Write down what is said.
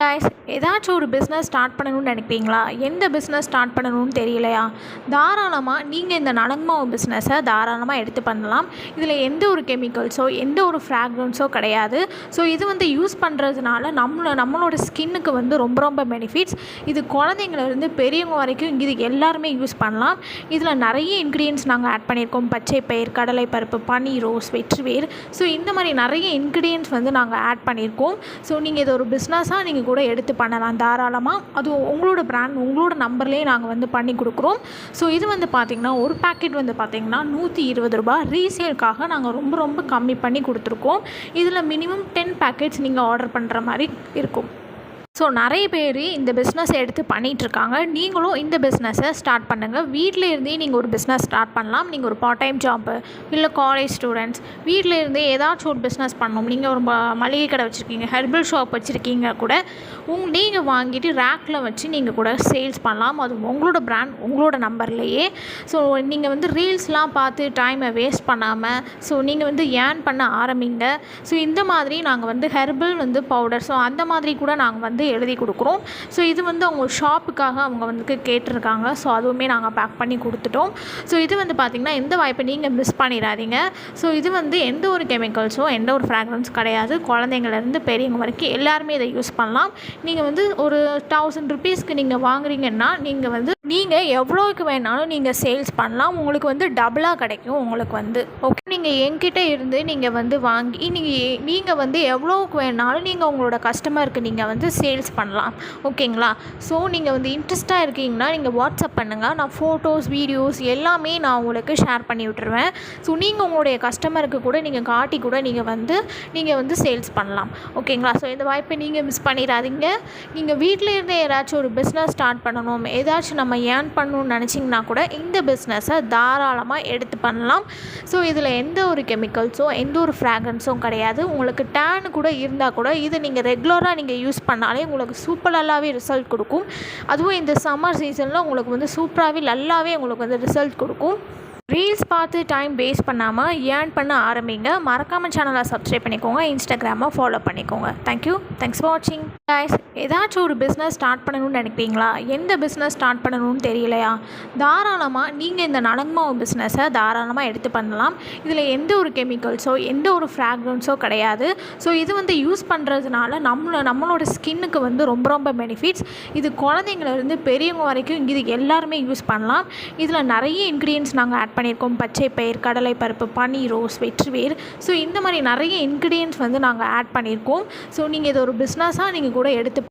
Guys, ஏதாச்சும் ஒரு business start பண்ணணும்னு நினைக்கிறீங்களா? எந்த பிஸ்னஸ் ஸ்டார்ட் பண்ணணும்னு தெரியலையா? தாராளமாக நீங்கள் இந்த நலங்மாவு பிஸ்னஸை தாராளமாக எடுத்து பண்ணலாம். இதில் எந்த ஒரு கெமிக்கல்ஸோ எந்த ஒரு ஃப்ராக்ரன்ஸோ கிடையாது. ஸோ இது வந்து யூஸ் பண்ணுறதுனால நம்மளோட ஸ்கின்னுக்கு வந்து ரொம்ப ரொம்ப பெனிஃபிட்ஸ். இது குழந்தைங்கள்லேருந்து பெரியவங்க வரைக்கும் இது எல்லாருமே யூஸ் பண்ணலாம். இதில் நிறைய இன்க்ரீடியன்ஸ் நாங்கள் ஆட் பண்ணியிருக்கோம். பச்சை பயிர், கடலை பருப்பு, பனீர் ரோஸ், வெற்றிவேர். ஸோ இந்த மாதிரி நிறைய இன்க்ரீடியன்ஸ் வந்து நாங்கள் ஆட் பண்ணியிருக்கோம். ஸோ நீங்கள் இது ஒரு பிஸ்னஸாக நீங்கள் கூட எடுத்து பண்ணலாம் தாராளமாக. அதுவும் உங்களோட பிராண்ட் உங்களோட நம்பர்லேயே நாங்கள் வந்து பண்ணி கொடுக்குறோம். ஸோ இது வந்து பார்த்திங்கன்னா ஒரு பேக்கெட் வந்து பார்த்திங்கன்னா ₹120 ரீசேலுக்காக நாங்கள் ரொம்ப ரொம்ப கம்மி பண்ணி கொடுத்துருக்கோம். இதில் மினிமம் 10 பேக்கெட்ஸ் நீங்கள் ஆர்டர் பண்ணுற மாதிரி இருக்கும். ஸோ நிறைய பேர் இந்த பிஸ்னஸை எடுத்து பண்ணிகிட்ருக்காங்க. நீங்களும் இந்த பிஸ்னஸை ஸ்டார்ட் பண்ணுங்கள். வீட்டில் இருந்தே நீங்கள் ஒரு பிஸ்னஸ் ஸ்டார்ட் பண்ணலாம். நீங்கள் ஒரு பார்ட் டைம் ஜாப்பு இல்லை காலேஜ் ஸ்டூடெண்ட்ஸ் வீட்டில் இருந்தே ஏதாச்சும் ஒரு பிஸ்னஸ் பண்ணணும். நீங்கள் ஒரு மளிகை கடை வச்சுருக்கீங்க, ஹெர்பல் ஷாப் வச்சுருக்கீங்க கூட நீங்கள் வாங்கிட்டு ரேக்கில் வச்சு நீங்கள் கூட சேல்ஸ் பண்ணலாம். அது உங்களோட பிராண்ட் உங்களோட நம்பர்லேயே. ஸோ நீங்கள் வந்து ரீல்ஸ்லாம் பார்த்து டைமை வேஸ்ட் பண்ணாமல் நீங்கள் வந்து ஏர்ன் பண்ண ஆரம்பிங்க. ஸோ இந்த மாதிரி நாங்கள் வந்து ஹெர்பல் வந்து பவுடர் அந்த மாதிரி கூட நாங்கள் வந்து எழுதி கொடுக்குறோம். ஸோ இது வந்து அவங்க ஷாப்புக்காக அவங்க வந்து கேட்டிருக்காங்க. ஸோ அதுவுமே நாங்கள் பேக் பண்ணி கொடுத்துட்டோம். ஸோ இது வந்து பார்த்திங்கன்னா இந்த வாய்ப்பை நீங்கள் மிஸ் பண்ணிடாதீங்க. ஸோ இது வந்து எந்த ஒரு கெமிக்கல்ஸோ எந்த ஒரு ஃப்ராக்ரன்ஸ் கிடையாது. குழந்தைங்கள்லேருந்து பெரியவங்க வரைக்கும் எல்லாருமே இதை யூஸ் பண்ணலாம். நீங்கள் வந்து ஒரு ₹1000 நீங்கள் வாங்குறீங்கன்னா நீங்கள் எவ்வளோக்கு வேணாலும் நீங்கள் சேல்ஸ் பண்ணலாம். உங்களுக்கு வந்து டபுளாக கிடைக்கும். உங்களுக்கு வந்து ஓகே, நீங்கள் என்கிட்ட இருந்து நீங்கள் வந்து வாங்கி நீங்கள் வந்து எவ்வளோக்கு வேணாலும் நீங்கள் உங்களோட கஸ்டமருக்கு நீங்கள் வந்து சேல்ஸ் பண்ணலாம். ஓகேங்களா? ஸோ நீங்கள் வந்து இன்ட்ரெஸ்ட்டாக இருக்கீங்கன்னா நீங்கள் வாட்ஸ்அப் பண்ணுங்கள். நான் ஃபோட்டோஸ், வீடியோஸ் எல்லாமே நான் உங்களுக்கு ஷேர் பண்ணி விட்டுருவேன். ஸோ நீங்கள் உங்களுடைய கஸ்டமருக்கு கூட நீங்கள் காட்டி கூட நீங்கள் வந்து சேல்ஸ் பண்ணலாம். ஓகேங்களா? ஸோ இந்த வாய்ப்பை நீங்கள் மிஸ் பண்ணிடாதீங்க. நீங்கள் வீட்டில் இருந்தே ஏதாச்சும் ஒரு பிஸ்னஸ் ஸ்டார்ட் பண்ணணும், ஏதாச்சும் நம்ம ஏர்ன் பண்ணணும்னு நினச்சிங்கன்னா கூட இந்த பிஸ்னஸை தாராளமாக எடுத்து பண்ணலாம். ஸோ இதில் எந்த ஒரு கெமிக்கல்ஸோ எந்த ஒரு ஃப்ராக்ரன்ஸும் கிடையாது. உங்களுக்கு டேன் கூட இருந்தால் கூட இது நீங்கள் ரெகுலராக நீங்கள் யூஸ் பண்ணாலே உங்களுக்கு சூப்பர் நல்லாவே ரிசல்ட் கொடுக்கும். அதுவும் இந்த சம்மர் சீசனில் உங்களுக்கு வந்து சூப்பராகவே நல்லாவே உங்களுக்கு வந்து ரிசல்ட் கொடுக்கும். ரீல்ஸ் பார்த்து டைம் வேஸ்ட் பண்ணாமல் ஏர்ன் பண்ண ஆரம்பிங்க. மறக்காமல் சேனலை சப்ஸ்கிரைப் பண்ணிக்கோங்க. இன்ஸ்டாகிராமை ஃபாலோ பண்ணிக்கோங்க. தேங்க்ஸ் ஃபார் வாட்சிங். கைஸ், ஏதாச்சும் ஒரு பிஸ்னஸ் ஸ்டார்ட் பண்ணணும்னு நினைக்கிறீங்களா? எந்த பிஸ்னஸ் ஸ்டார்ட் பண்ணணும்னு தெரியலையா? தாராளமாக நீங்கள் இந்த நலங்மாவு பிஸ்னஸை தாராளமாக எடுத்து பண்ணலாம். இதில் எந்த ஒரு கெமிக்கல்ஸோ எந்த ஒரு ஃப்ராக்ரன்ஸோ கிடையாது. ஸோ இது வந்து யூஸ் பண்ணுறதுனால நம்மளோட ஸ்கின்னுக்கு வந்து ரொம்ப ரொம்ப பெனிஃபிட்ஸ். இது குழந்தைங்கள்லேருந்து பெரியவங்க வரைக்கும் இது எல்லாருமே யூஸ் பண்ணலாம். இதில் நிறைய இன்க்ரீடியன்ஸ் நாங்கள் ஆட் பண்ணியிருக்கோம். பச்சை பயிர், கடலை பருப்பு, பனீர் ரோஸ், வெற்றிவேர். ஸோ இந்த மாதிரி நிறைய இன்க்ரீடியன்ஸ் வந்து நாங்கள் ஆட் பண்ணியிருக்கோம். ஸோ நீங்கள் இது ஒரு பிஸ்னஸாக நீங்கள் கூட எடுத்து